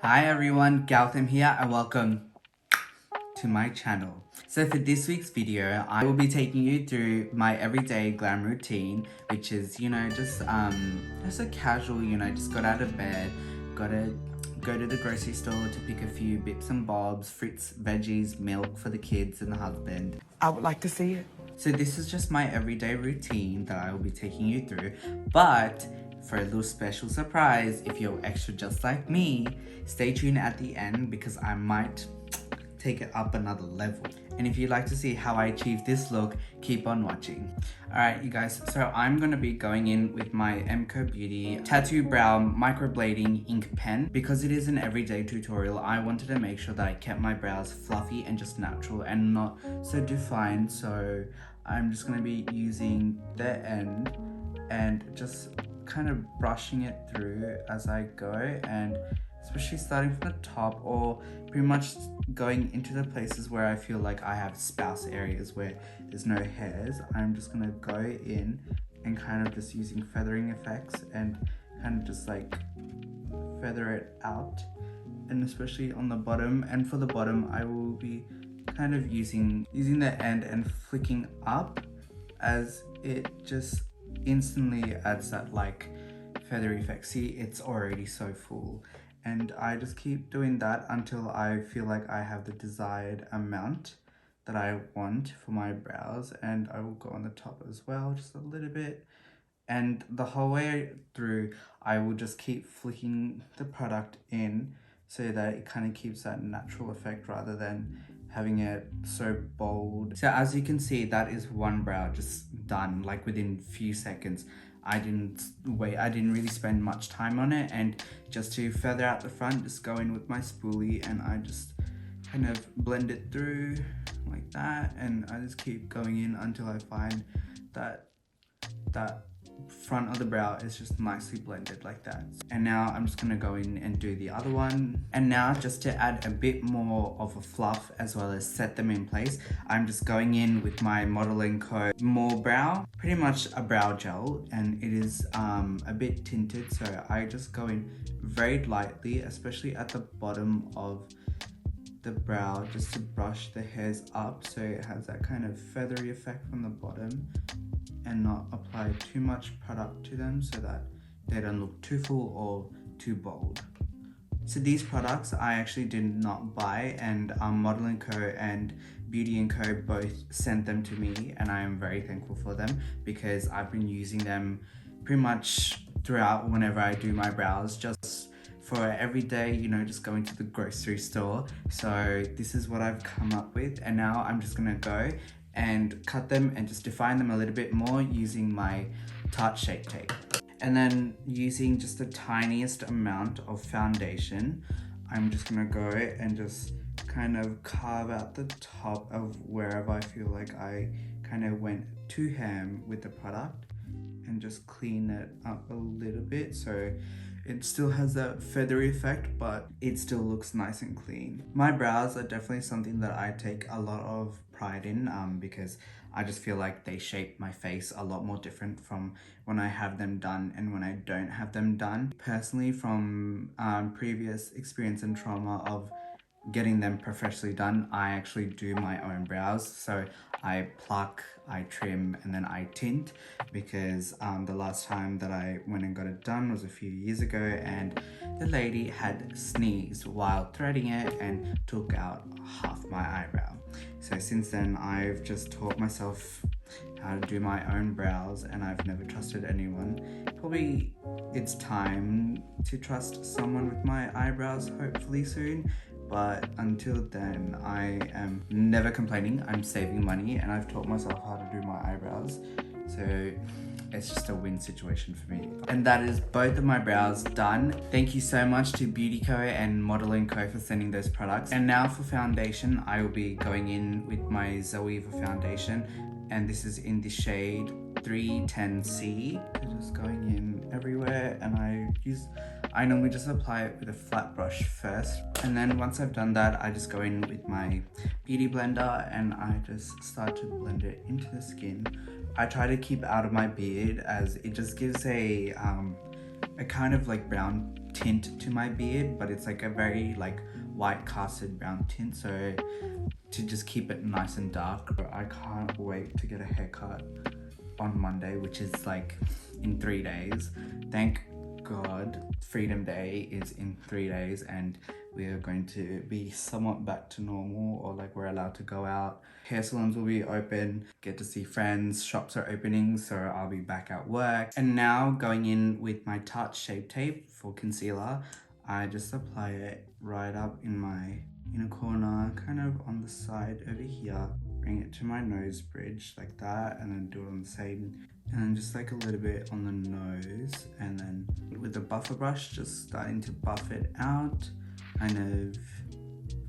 Hi everyone, Gowtham here and welcome to my channel. So for this week's video, I will be taking you through my everyday glam routine, which is, just a casual, just got out of bed, gotta go to the grocery store to pick a few bits and bobs, fruits, veggies, milk for the kids and the husband. I would like to see it. So this is just my everyday routine that I will be taking you through, but for a little special surprise, if you're extra just like me, stay tuned at the end because I might take it up another level. And if you'd like to see how I achieve this look, keep on watching. Alright you guys, so I'm going to be going in with my McoBeauty Tattoo Brow Microblading Ink Pen. Because it is an everyday tutorial, I wanted to make sure that I kept my brows fluffy and just natural and not so defined. So I'm just going to be using the end and just kind of brushing it through as I go, and especially starting from the top or pretty much going into the places where I feel like I have sparse areas where there's no hairs. I'm just gonna go in and kind of just using feathering effects and kind of just like feather it out, and especially on the bottom. And for the bottom, I will be kind of using the end and flicking up, as it just instantly adds that like feathery effect. See, it's already so full, and I just keep doing that until I feel like I have the desired amount that I want for my brows. And I will go on the top as well, just a little bit, and the whole way through I will just keep flicking the product in so that it kind of keeps that natural effect rather than having it so bold. So as you can see, that is one brow just done, like within few seconds. I didn't really spend much time on it, and just to feather out the front, just go in with my spoolie and I just kind of blend it through like that, and I just keep going in until I find that front of the brow is just nicely blended like that. And now I'm just gonna go in and do the other one. And now, just to add a bit more of a fluff as well as set them in place, I'm just going in with my Model Co More Brow, pretty much a brow gel, and it is a bit tinted, so I just go in very lightly, especially at the bottom of the brow, just to brush the hairs up so it has that kind of feathery effect from the bottom, and not apply too much product to them so that they don't look too full or too bold. So these products I actually did not buy, and Model Co and Beauty & Co both sent them to me, and I am very thankful for them because I've been using them pretty much throughout whenever I do my brows, just for every day, just going to the grocery store. So this is what I've come up with, and now I'm just gonna go and cut them and just define them a little bit more using my Tarte Shape Tape. And then using just the tiniest amount of foundation, I'm just gonna go and just kind of carve out the top of wherever I feel like I kind of went too ham with the product, and just clean it up a little bit so it still has that feathery effect, but it still looks nice and clean. My brows are definitely something that I take a lot of pride in, because I just feel like they shape my face a lot more different from when I have them done and when I don't have them done. Personally, from previous experience and trauma of getting them professionally done, I actually do my own brows. So I pluck, I trim, and then I tint, because the last time that I went and got it done was a few years ago, and the lady had sneezed while threading it and took out half my eyebrow. So since then I've just taught myself how to do my own brows, and I've never trusted anyone. Probably it's time to trust someone with my eyebrows, hopefully soon. But until then, I am never complaining. I'm saving money, and I've taught myself how to do my eyebrows. So it's just a win situation for me. And that is both of my brows done. Thank you so much to Beauty Co and Model Co for sending those products. And now for foundation, I will be going in with my Zoeva foundation, and this is in the shade 310C. Just going in everywhere, and I normally just apply it with a flat brush first, and then once I've done that, I just go in with my beauty blender and I just start to blend it into the skin. I try to keep out of my beard, as it just gives a a kind of like brown tint to my beard, but it's like a very like white casted brown tint, so to just keep it nice and dark. I can't wait to get a haircut on Monday, which is like in 3 days. Thank God Freedom Day is in 3 days and we are going to be somewhat back to normal, or like we're allowed to go out. Hair salons will be open, get to see friends, shops are opening, so I'll be back at work. And now going in with my Tarte Shape Tape for concealer, I just apply it right up in my inner corner, kind of on the side over here. Bring it to my nose bridge like that, and then do it on the same, and then just like a little bit on the nose, and then with the buffer brush just starting to buff it out, kind of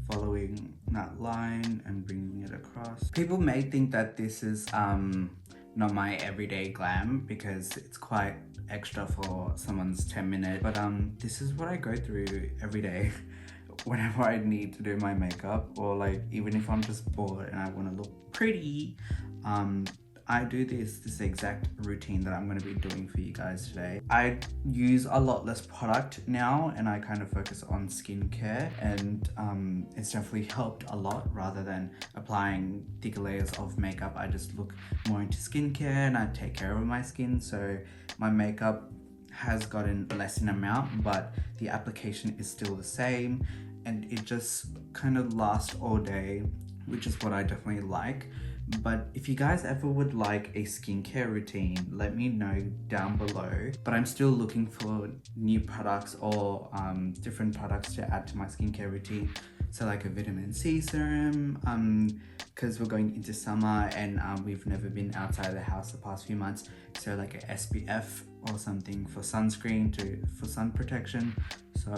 following that line and bringing it across. People may think that this is not my everyday glam because it's quite extra for someone's 10-minute, but this is what I go through every day whenever I need to do my makeup, or like even if I'm just bored and I want to look pretty. I do this exact routine that I'm going to be doing for you guys today. I use a lot less product now and I kind of focus on skincare, and it's definitely helped a lot. Rather than applying thicker layers of makeup, I just look more into skincare and I take care of my skin, so my makeup has gotten less in amount, but the application is still the same and it just kind of lasts all day, which is what I definitely like. But if you guys ever would like a skincare routine, let me know down below. But I'm still looking for new products or different products to add to my skincare routine. So like a vitamin C serum, because we're going into summer and we've never been outside the house the past few months. So like a SPF or something for sunscreen for sun protection. So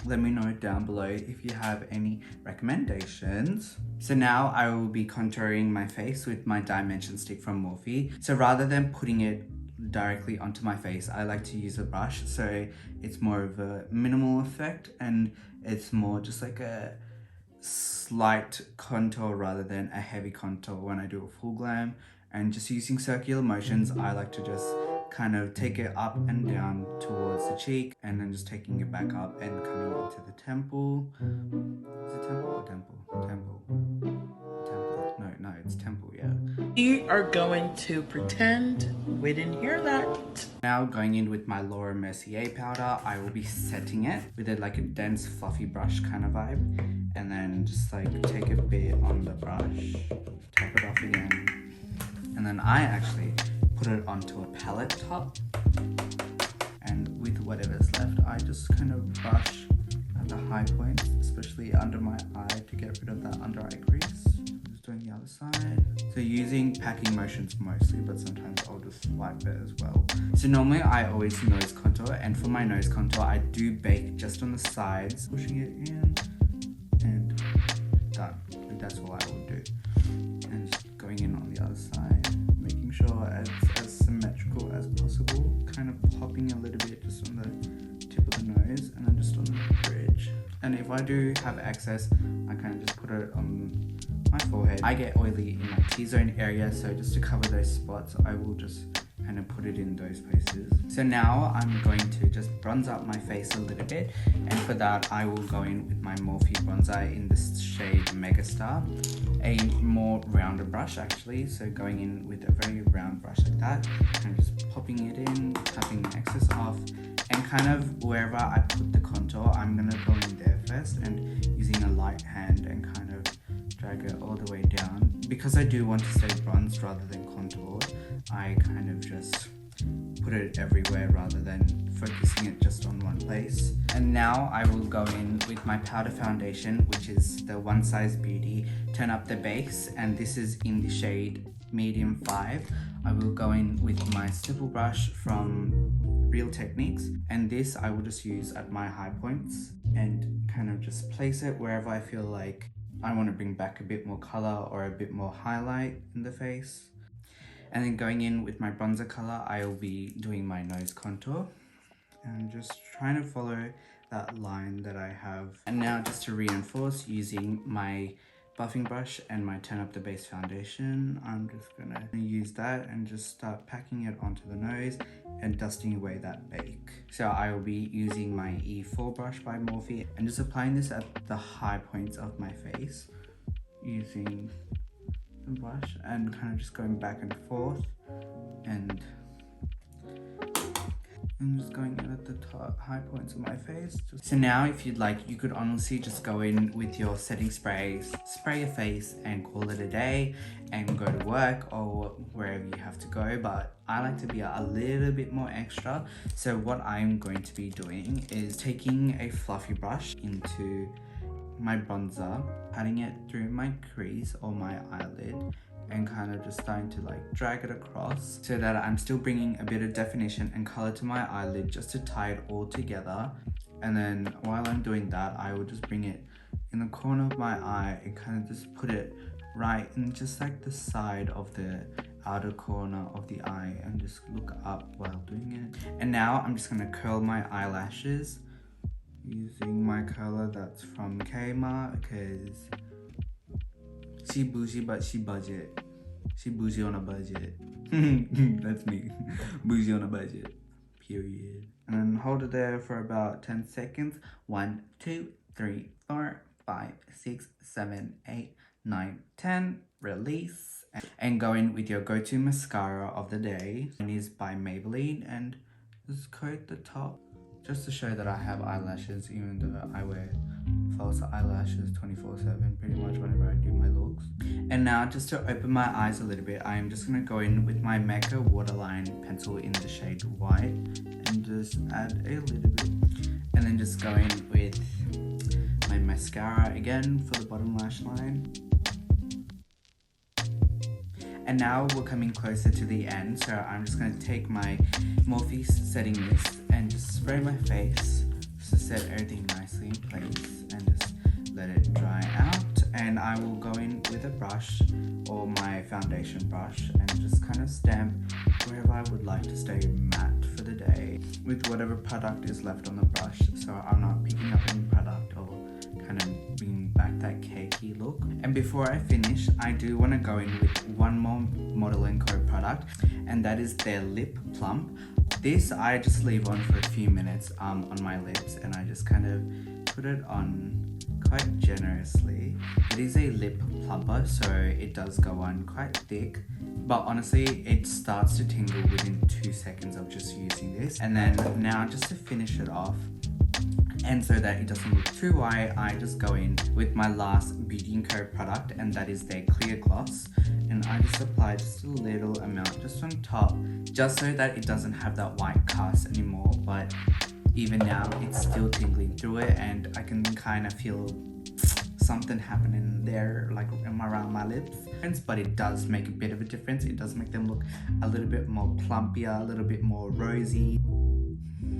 let me know down below if you have any recommendations. So now I will be contouring my face with my dimension stick from Morphe. So rather than putting it directly onto my face, I like to use a brush, so it's more of a minimal effect and it's more just like a slight contour rather than a heavy contour when I do a full glam. And just using circular motions, I like to just kind of take it up and down towards the cheek and then just taking it back up and coming into the temple. Is it temple or temple? Temple. Temple. No, it's temple, yeah. We are going to pretend we didn't hear that. Now going in with my Laura Mercier powder, I will be setting it with like a dense fluffy brush kind of vibe, and then just like take a bit on the brush, tap it off again, and then I actually put it onto a palette top, and with whatever's left I just kind of brush at the high points, especially under my eye, to get rid of that under eye crease. Just doing the other side. So using packing motions mostly, but sometimes I'll just swipe it as well. So normally I always nose contour, and for my nose contour I do bake just on the sides, pushing it in and done. And that's all I will do. And just going in on the other side, making sure it's as symmetrical as possible, kind of popping a little bit just on the tip of the nose and then just on the bridge. And if I do have excess, I kind of just put it on my forehead. I get oily in my T-zone area, so just to cover those spots, I will just kind of put it in those places. So now I'm going to just bronze up my face a little bit, and for that I will go in with my Morphe bronzer in this shade Megastar, a more rounder brush actually, so going in with a very round brush like that, and just popping it in, tapping the excess off, and kind of wherever I put the contour, I'm gonna go in there first and using a light hand and kind of drag it all the way down. Because I do want to stay bronzed rather than contoured, I kind of just put it everywhere rather than focusing it just on one place. And now I will go in with my powder foundation, which is the One Size Beauty Turn Up the Base, and this is in the shade Medium 5. I will go in with my stipple brush from Real Techniques, and this I will just use at my high points and kind of just place it wherever I feel like I want to bring back a bit more color or a bit more highlight in the face. And then going in with my bronzer color, I will be doing my nose contour and just trying to follow that line that I have. And now just to reinforce, using my buffing brush and my Turn Up the Base foundation. I'm just gonna use that and just start packing it onto the nose and dusting away that bake. So I will be using my E4 brush by Morphe and just applying this at the high points of my face using the brush and kind of just going back and forth, and I'm just going in at the top high points of my face. So now if you'd like, you could honestly just go in with your setting sprays, spray your face and call it a day and go to work or wherever you have to go. But I like to be a little bit more extra. So what I'm going to be doing is taking a fluffy brush into my bronzer, patting it through my crease or my eyelid, and kind of just starting to like drag it across so that I'm still bringing a bit of definition and color to my eyelid just to tie it all together. And then while I'm doing that, I will just bring it in the corner of my eye and kind of just put it right in just like the side of the outer corner of the eye and just look up while doing it. And now I'm just gonna curl my eyelashes using my curler that's from Kmart, because she bougie but she budget. She bougie on a budget. That's me. Bougie on a budget. Period. And then hold it there for about 10 seconds. 1, 2, 3, 4, 5, 6, 7, 8, 9, 10. Release. And go in with your go-to mascara of the day. It is by Maybelline, and just coat the top just to show that I have eyelashes, even though I wear false eyelashes 24/7 pretty much whenever I do my looks. And now just to open my eyes a little bit, I am just going to go in with my McoBeauty waterline pencil in the shade white and just add a little bit, and then just go in with my mascara again for the bottom lash line. And now we're coming closer to the end, so I'm just going to take my Morphe setting mist and just spray my face just to set everything nicely in place and just let it dry out. And I will go in with a brush or my foundation brush and just kind of stamp wherever I would like to stay matte for the day with whatever product is left on the brush, so I'm not picking up any product or kind of bringing back that cakey look. And before I finish, I do want to go in with one more Model Co product, and that is their lip plump. This I just leave on for a few minutes on my lips, and I just kind of put it on quite generously. It is a lip plumper, so it does go on quite thick, but honestly it starts to tingle within 2 seconds of just using this. And then now just to finish it off, and so that it doesn't look too white, I just go in with my last Beauty Co product, and that is their clear gloss, and I just apply just a little amount just on top, just so that it doesn't have that white cast anymore. But even now it's still tingling through it, and I can kind of feel something happening there, like around my lips. But it does make a bit of a difference. It does make them look a little bit more plumpier, a little bit more rosy.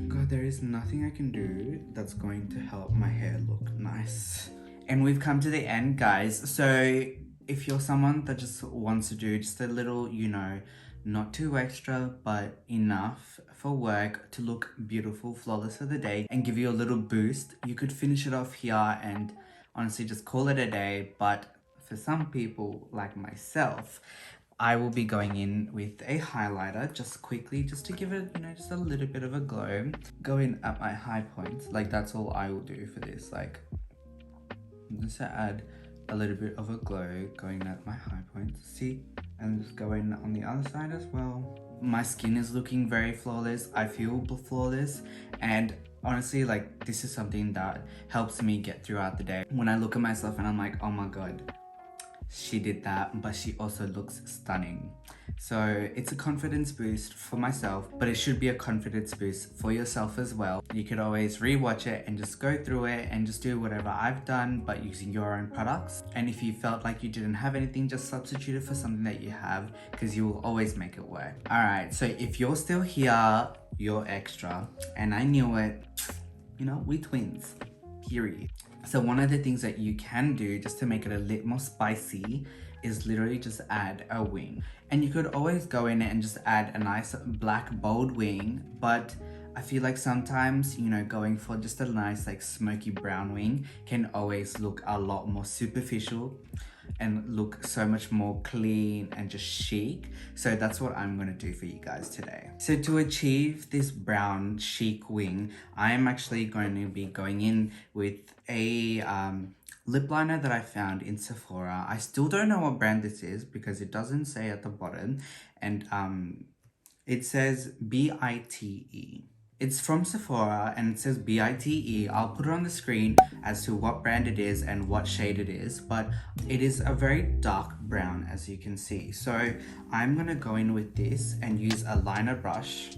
God, there is nothing I can do that's going to help my hair look nice. And we've come to the end, guys. So if you're someone that just wants to do just a little, you know, not too extra, but enough for work to look beautiful, flawless for the day and give you a little boost, you could finish it off here and honestly just call it a day. But for some people like myself, I will be going in with a highlighter just quickly, just to give it, you know, just a little bit of a glow. Go in at my high points, like that's all I will do for this, like just to add a little bit of a glow, going at my high points, see, and just go in on the other side as well. My skin is looking very flawless, I feel flawless, and honestly, like, this is something that helps me get throughout the day. When I look at myself and I'm like, oh my god, she did that, but she also looks stunning. So it's a confidence boost for myself, but it should be a confidence boost for yourself as well. You could always rewatch it and just go through it and just do whatever I've done, but using your own products. And if you felt like you didn't have anything, just substitute it for something that you have, because you will always make it work. All right, so if you're still here, you're extra, and I knew it. You know, we twins, period. So one of the things that you can do just to make it a little more spicy is literally just add a wing. And you could always go in and just add a nice black bold wing, but I feel like sometimes, you know, going for just a nice like smoky brown wing can always look a lot more superficial and look so much more clean and just chic. So that's what I'm gonna do for you guys today. So to achieve this brown chic wing, I am actually going to be going in with a lip liner that I found in Sephora. I still don't know what brand this is because it doesn't say at the bottom, and it says BITE. It's from Sephora and it says BITE. I'll put it on the screen as to what brand it is and what shade it is, but it is a very dark brown, as you can see. So I'm gonna go in with this and use a liner brush.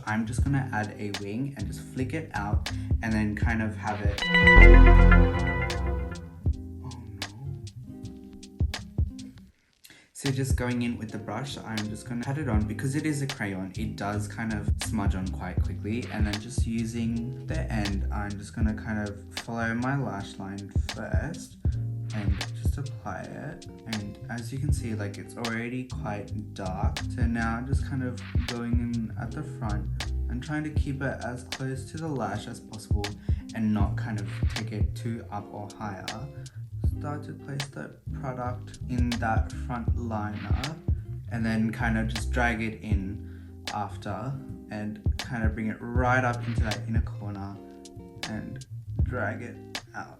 I'm just gonna add a wing and just flick it out and then kind of have it. So just going in with the brush, I'm just going to pat it on. Because it is a crayon, it does kind of smudge on quite quickly. And then just using the end, I'm just going to kind of follow my lash line first and just apply it. And as you can see, like it's already quite dark. So now I'm just kind of going in at the front and trying to keep it as close to the lash as possible and not kind of take it too up or higher. Start to place the product in that front liner and then kind of just drag it in after and kind of bring it right up into that inner corner and drag it out.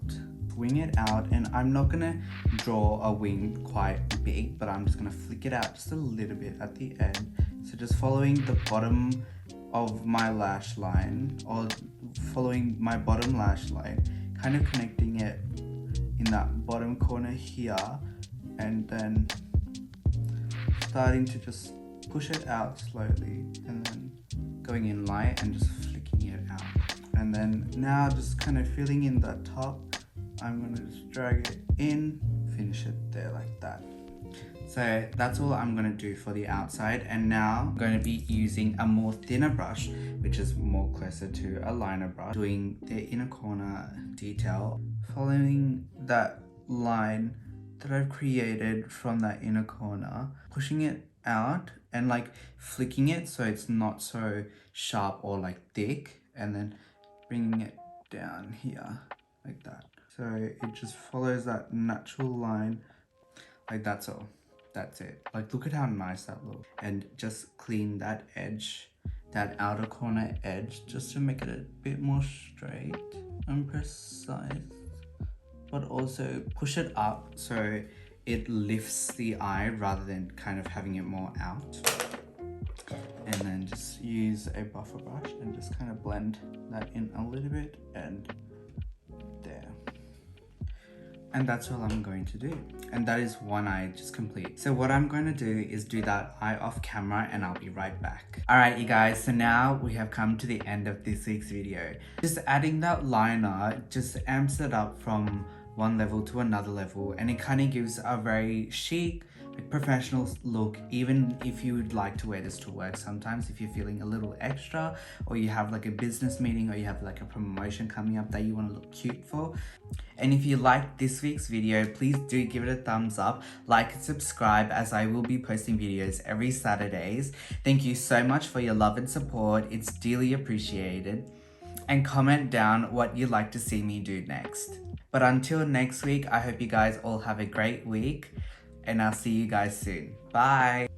Wing it out, and I'm not gonna draw a wing quite big, but I'm just gonna flick it out just a little bit at the end. So just following the bottom of my lash line, or following my bottom lash line, kind of connecting it in that bottom corner here, and then starting to just push it out slowly and then going in light and just flicking it out. And then now just kind of filling in that top, I'm going to just drag it in, finish it there like that. So that's all I'm going to do for the outside, and now I'm going to be using a more thinner brush, which is more closer to a liner brush, doing the inner corner detail, following that line that I've created from that inner corner, pushing it out and like flicking it so it's not so sharp or like thick, and then bringing it down here like that. So it just follows that natural line, like that's all. That's it. Like, look at how nice that looks. And just clean that edge, that outer corner edge, just to make it a bit more straight and precise. But also push it up so it lifts the eye rather than kind of having it more out. And then just use a buffer brush and just kind of blend that in a little bit, and there. And that's all I'm going to do. And that is one eye just complete. So what I'm going to do is do that eye off camera, and I'll be right back. Alright you guys, so now we have come to the end of this week's video. Just adding that liner just amps it up from one level to another level, and it kind of gives a very chic, like professional look, even if you would like to wear this to work sometimes, if you're feeling a little extra, or you have like a business meeting, or you have like a promotion coming up that you want to look cute for. And if you liked this week's video, please do give it a thumbs up, like and subscribe, as I will be posting videos every Saturdays. Thank you so much for your love and support. It's dearly appreciated. And comment down what you'd like to see me do next. But until next week, I hope you guys all have a great week, and I'll see you guys soon. Bye!